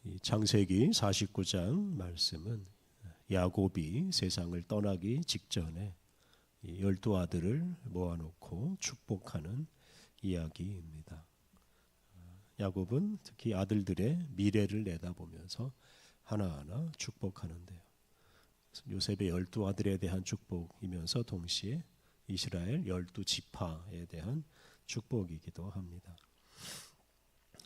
이 창세기 49장 말씀은 야곱이 세상을 떠나기 직전에 이 12아들을 모아놓고 축복하는 이야기입니다. 야곱은 특히 아들들의 미래를 내다보면서 하나하나 축복하는데요. 요셉의 12아들에 대한 축복이면서 동시에 이스라엘 12지파에 대한 축복이기도 합니다.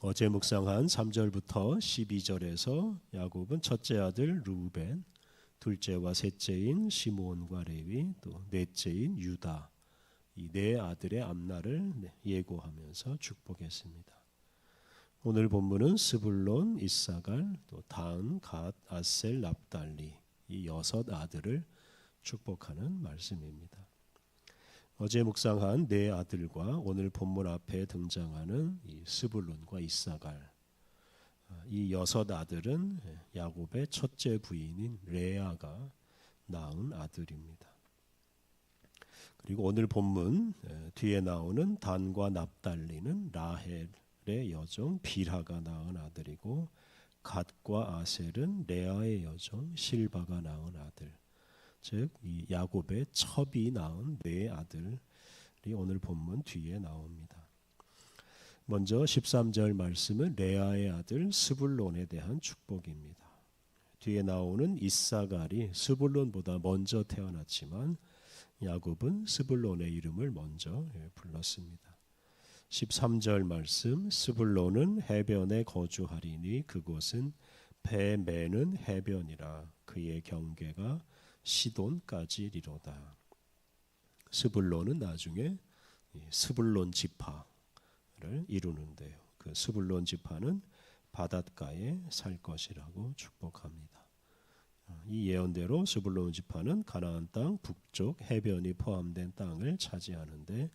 어제 묵상한 3절부터 12절에서 야곱은 첫째 아들 루벤, 둘째와 셋째인 시므온과 레위, 또 넷째인 유다, 이 네 아들의 앞날을 예고하면서 축복했습니다. 오늘 본문은 스불론, 이사갈, 또 단, 갓, 아셀, 납달리 이 6 아들을 축복하는 말씀입니다. 어제 묵상한 네 아들과 오늘 본문 앞에 등장하는 이 스불론과 이사갈, 이 6 아들은 야곱의 첫째 부인인 레아가 낳은 아들입니다. 그리고 오늘 본문 뒤에 나오는 단과 납달리는 라헬의 여종 빌하가 낳은 아들이고, 갓과 아셀은 레아의 여종 실바가 낳은 아들, 즉 이 야곱의 첩이 낳은 네 아들이 오늘 본문 뒤에 나옵니다. 먼저 13절 말씀은 레아의 아들 스불론에 대한 축복입니다. 뒤에 나오는 이사갈이 스불론보다 먼저 태어났지만 야곱은 스불론의 이름을 먼저 불렀습니다. 13절 말씀, 스불론은 해변에 거주하리니 그곳은 배 매는 해변이라 그의 경계가 시돈까지리로다. 스불론은 나중에 스불론 지파를 이루는데요. 그 스불론 지파는 바닷가에 살 것이라고 축복합니다. 이 예언대로 스불론 지파는 가나안 땅 북쪽 해변이 포함된 땅을 차지하는데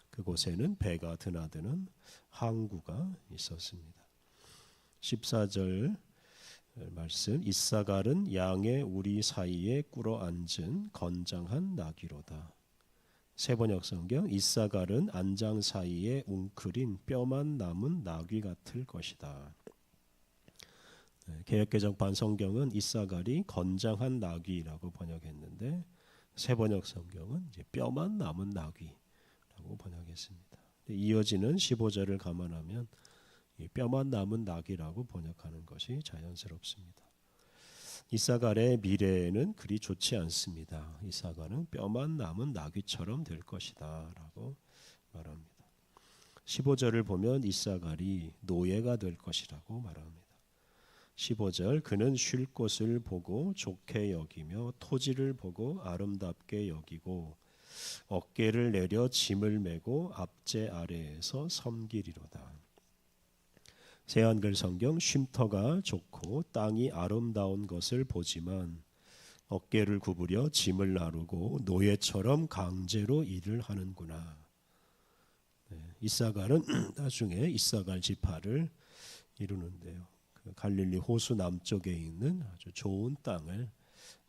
그곳에는 배가 드나드는 항구가 있었습니다. 14절 말씀, 이사갈은 양의 우리 사이에 꿇어 앉은 건장한 나귀로다. 세번역 성경, 이사갈은 안장 사이에 웅크린 뼈만 남은 나귀 같을 것이다. 개역개정판 성경은 이사갈이 건장한 나귀라고 번역했는데 세번역 성경은 이제 뼈만 남은 나귀라고 번역했습니다. 이어지는 15절을 감안하면 뼈만 남은 나귀라고 번역하는 것이 자연스럽습니다. 이사갈의 미래에는 그리 좋지 않습니다. 이사갈은 뼈만 남은 나귀처럼 될 것이다 라고 말합니다. 15절을 보면 이사갈이 노예가 될 것이라고 말합니다. 15절, 그는 쉴 곳을 보고 좋게 여기며 토지를 보고 아름답게 여기고 어깨를 내려 짐을 메고 앞제 아래에서 섬기리로다. 새한글 성경, 쉼터가 좋고 땅이 아름다운 것을 보지만 어깨를 구부려 짐을 나르고 노예처럼 강제로 일을 하는구나. 이사갈은 나중에 이사갈 지파를 이루는데요. 그 갈릴리 호수 남쪽에 있는 아주 좋은 땅을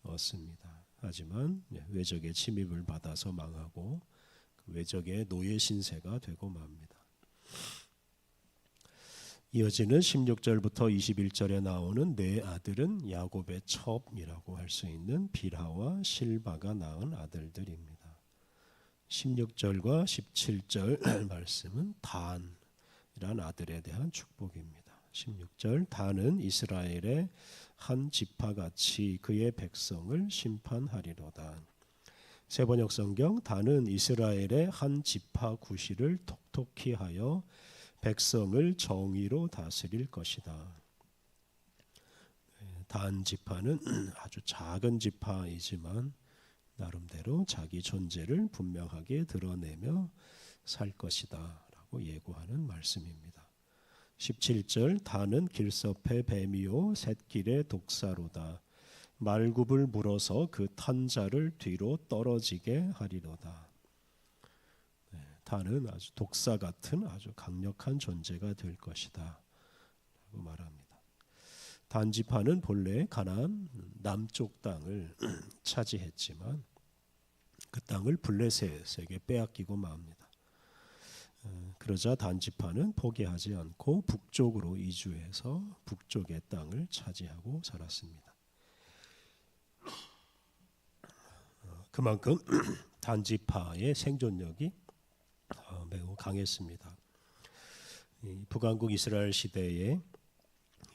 얻습니다. 하지만 외적의 침입을 받아서 망하고 그 외적의 노예 신세가 되고 맙니다. 이어지는 16절부터 21절에 나오는 네 아들은 야곱의 첩이라고 할 수 있는 빌하와 실바가 낳은 아들들입니다. 16절과 17절 말씀은 단이란 아들에 대한 축복입니다. 16절, 단은 이스라엘의 한 지파같이 그의 백성을 심판하리로다. 세번역 성경, 단은 이스라엘의 한 지파 구실을 톡톡히 하여 백성을 정의로 다스릴 것이다. 단 지파는 아주 작은 지파이지만 나름대로 자기 존재를 분명하게 드러내며 살 것이다 라고 예고하는 말씀입니다. 17절, 단은 길섭의 뱀이요 샛길의 독사로다. 말굽을 물어서 그 탄자를 뒤로 떨어지게 하리로다. 단은 아주 독사 같은 아주 강력한 존재가 될 것이다 라고 말합니다. 단 지파는 본래 가나안 남쪽 땅을 차지했지만 그 땅을 블레셋에게 빼앗기고 맙니다. 그러자 단지파는 포기하지 않고 북쪽으로 이주해서 북쪽의 땅을 차지하고 살았습니다. 그만큼 단지파의 생존력이 매우 강했습니다. 북왕국 이스라엘 시대에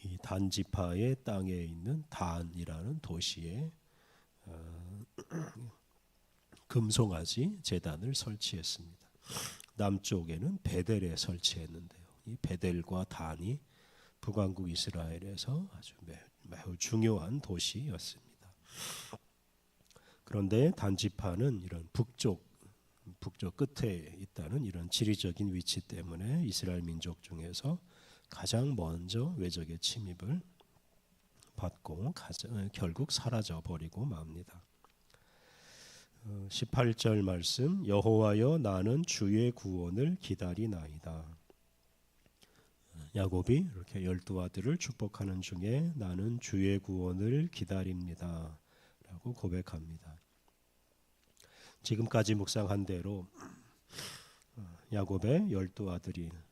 이 단지파의 땅에 있는 단이라는 도시에 금송아지 제단을 설치했습니다. 남쪽에는 베델에 설치했는데요. 이 베델과 단이 북왕국 이스라엘에서 아주 매우 중요한 도시였습니다. 그런데 단지파는 이런 북쪽 끝에 있다는 이런 지리적인 위치 때문에 이스라엘 민족 중에서 가장 먼저 외적의 침입을 받고 결국 사라져 버리고 맙니다. 18절 말씀, 여호와여 나는 주의 구원을 기다리나이다. 야곱이 이렇게 12아들을 축복하는 중에 나는 주의 구원을 기다립니다 라고 고백합니다. 지금까지 묵상한 대로 야곱의 12아들이나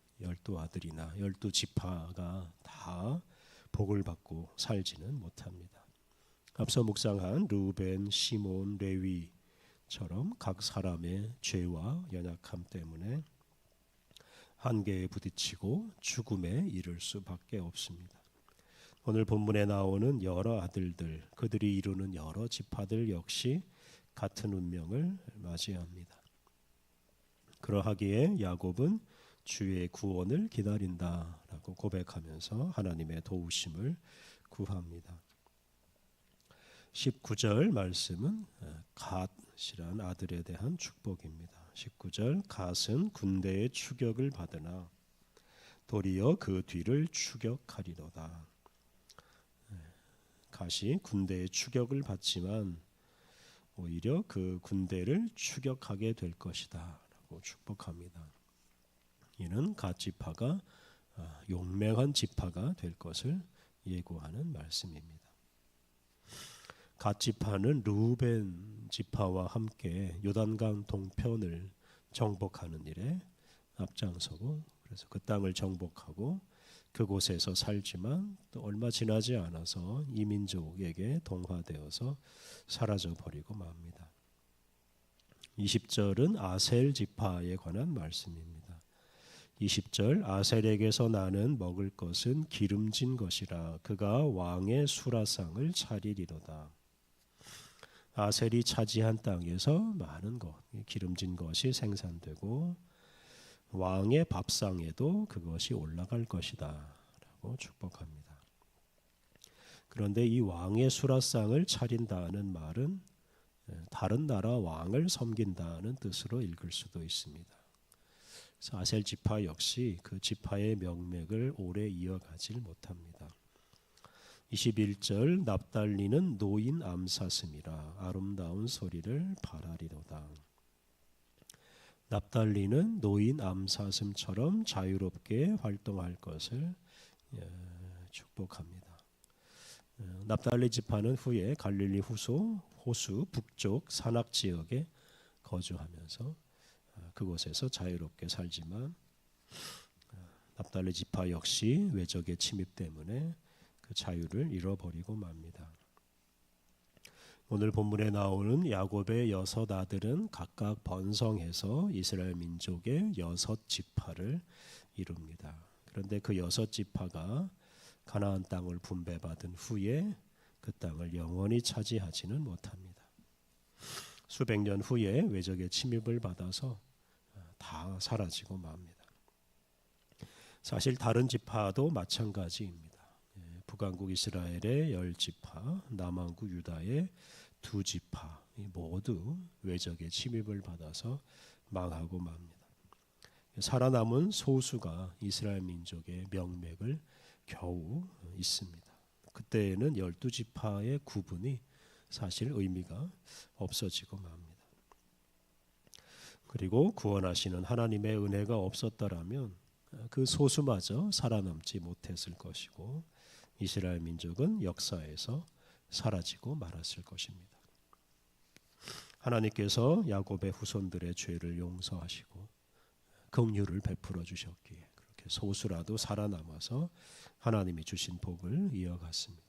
12지파가 다 복을 받고 살지는 못합니다. 앞서 묵상한 루벤, 시몬, 레위처럼 각 사람의 죄와 연약함 때문에 한계에 부딪히고 죽음에 이를 수밖에 없습니다. 오늘 본문에 나오는 여러 아들들, 그들이 이루는 여러 지파들 역시 같은 운명을 맞이합니다. 그러하기에 야곱은 주의 구원을 기다린다라고 고백하면서 하나님의 도우심을 구합니다. 19절 말씀은 갓이란 아들에 대한 축복입니다. 19절 갓은 군대의 추격을 받으나 도리어 그 뒤를 추격하리로다. 갓이 군대의 추격을 받지만 오히려 그 군대를 추격하게 될 것이다 라고 축복합니다. 이는 갓 지파가 용맹한 지파가 될 것을 예고하는 말씀입니다. 갓 지파는 루벤 지파와 함께 요단강 동편을 정복하는 일에 앞장서고 그래서 그 땅을 정복하고 그곳에서 살지만 또 얼마 지나지 않아서 이민족에게 동화되어서 사라져 버리고 맙니다. 20절은 아셀 지파에 관한 말씀입니다. 20절 아셀에게서 나는 먹을 것은 기름진 것이라 그가 왕의 수라상을 차리리로다. 아셀이 차지한 땅에서 많은 것, 기름진 것이 생산되고 왕의 밥상에도 그것이 올라갈 것이다 라고 축복합니다. 그런데 이 왕의 수라상을 차린다는 말은 다른 나라 왕을 섬긴다는 뜻으로 읽을 수도 있습니다. 그래서 아셀 지파 역시 그 지파의 명맥을 오래 이어가질 못합니다. 21절 납달리는 노인 암사슴이라 아름다운 소리를 바라리로다. 납달리는 노인 암사슴처럼 자유롭게 활동할 것을 축복합니다. 납달리 지파는 후에 갈릴리 호수 북쪽 산악 지역에 거주하면서 그곳에서 자유롭게 살지만 납달리 지파 역시 외적의 침입 때문에 그 자유를 잃어버리고 맙니다. 오늘 본문에 나오는 야곱의 6 아들은 각각 번성해서 이스라엘 민족의 6 지파를 이룹니다. 그런데 그 6 지파가 가나안 땅을 분배받은 후에 그 땅을 영원히 차지하지는 못합니다. 수백 년 후에 외적의 침입을 받아서 다 사라지고 맙니다. 사실 다른 지파도 마찬가지입니다. 북왕국 이스라엘의 10지파, 남왕국 유다의 2지파 모두 외적의 침입을 받아서 망하고 맙니다. 살아남은 소수가 이스라엘 민족의 명맥을 겨우 있습니다. 그때에는 12지파의 구분이 사실 의미가 없어지고 맙니다. 그리고 구원하시는 하나님의 은혜가 없었더라면 그 소수마저 살아남지 못했을 것이고 이스라엘 민족은 역사에서 사라지고 말았을 것입니다. 하나님께서 야곱의 후손들의 죄를 용서하시고 긍휼을 베풀어 주셨기에 그렇게 소수라도 살아남아서 하나님이 주신 복을 이어갔습니다.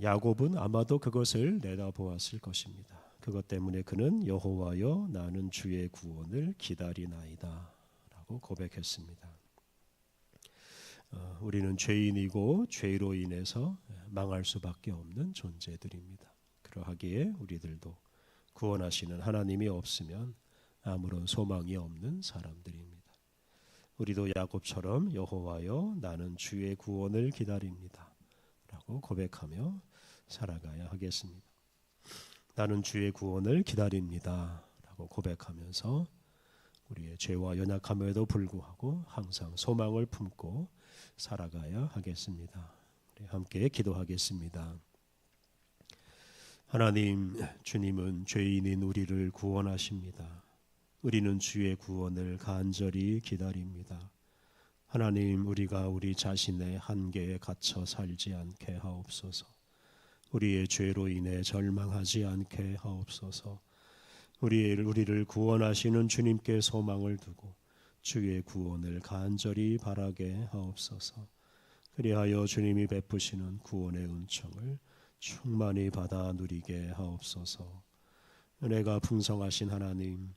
야곱은 아마도 그것을 내다보았을 것입니다. 그것 때문에 그는 여호와여 나는 주의 구원을 기다리나이다 라고 고백했습니다. 우리는 죄인이고 죄로 인해서 망할 수밖에 없는 존재들입니다. 그러하기에 우리들도 구원하시는 하나님이 없으면 아무런 소망이 없는 사람들입니다. 우리도 야곱처럼 여호와여 나는 주의 구원을 기다립니다 라고 고백하며 살아가야 하겠습니다. 나는 주의 구원을 기다립니다 라고 고백하면서 우리의 죄와 연약함에도 불구하고 항상 소망을 품고 살아가야 하겠습니다. 우리 함께 기도하겠습니다. 하나님, 주님은 죄인인 우리를 구원하십니다. 우리는 주의 구원을 간절히 기다립니다. 하나님, 우리가 우리 자신의 한계에 갇혀 살지 않게 하옵소서. 우리의 죄로 인해 절망하지 않게 하옵소서. 우리를 구원하시는 주님께 소망을 두고 주의 구원을 간절히 바라게 하옵소서. 그리하여 주님이 베푸시는 구원의 은총을 충만히 받아 누리게 하옵소서. 은혜가 풍성하신 하나님,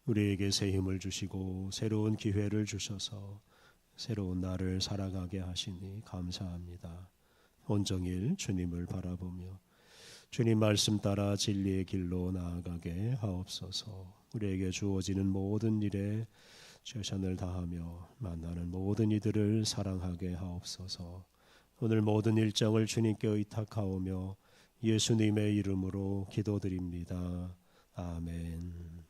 우리에게 새 힘을 주시고 새로운 기회를 주셔서 새로운 날을 살아가게 하시니 감사합니다. 온종일 주님을 바라보며 주님 말씀 따라 진리의 길로 나아가게 하옵소서. 우리에게 주어지는 모든 일에 최선을 다하며 만나는 모든 이들을 사랑하게 하옵소서. 오늘 모든 일정을 주님께 의탁하오며 예수님의 이름으로 기도드립니다. 아멘.